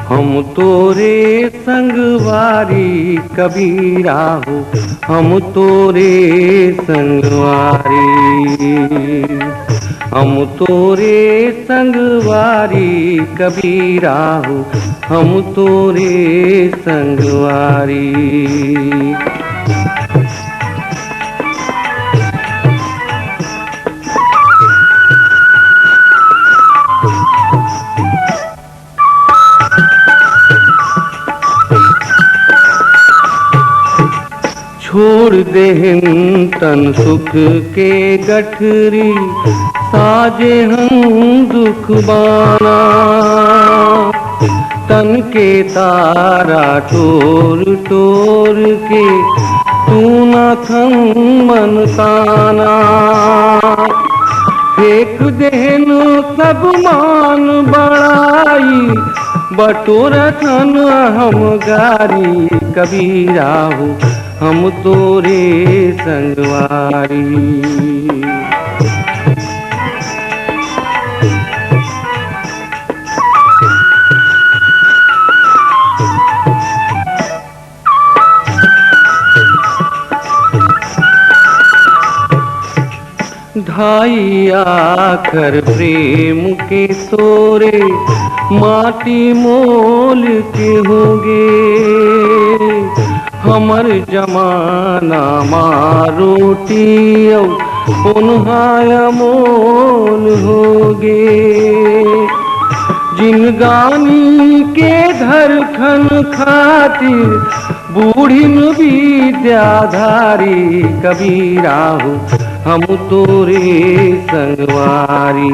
हम तोरे संगवारी कबीरा हो, हम तोरे संगवारी, हम तोरे संगवारी कबीरा हो, हम तोरे संगवारी। छोड़ देहिन तन सुख के गठरी, साजे हम दुख बाना। तन के तारा टोर टोर के, तू न थम मन ताना। फेंक देहिन सब मान बड़ाई, बटोरथन हम गारी कबीरा हो, हम तोरे संगवारी। ढाई आकर प्रेम के तोरे, माटी मोल के होंगे। हमर जमाना मारोटी उन्हाय मोल होगे। जिनगानी के धरखन खातिर, बूढ़िन विद्याधारी कबीरा हो, हम तोरे संगवारी।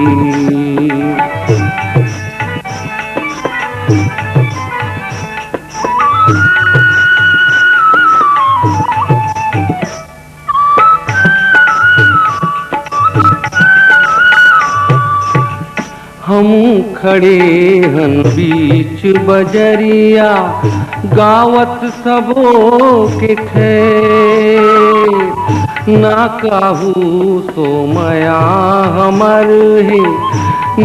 हम खड़े हन बीच बजरिया, गावत सबो के थे। ना काहू सो मया हमर है,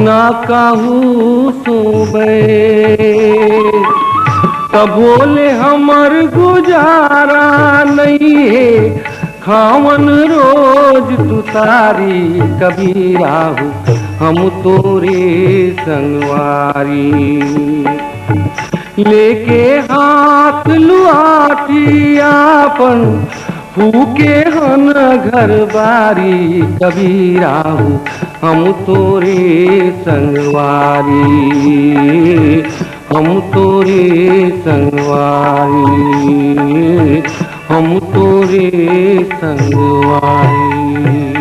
ना काहू सो बे। तब बोले हमर गुजारा नहीं है, खावन रोज तुतारी कबीरा हो, हम तोरे संगवारी। लेके हाथ लुआठी आपन, फूके हन घर बारी कबीरा हो, हम तोरे संगवारी, हम तोरे संगवारी, हम तोरे संगवारी।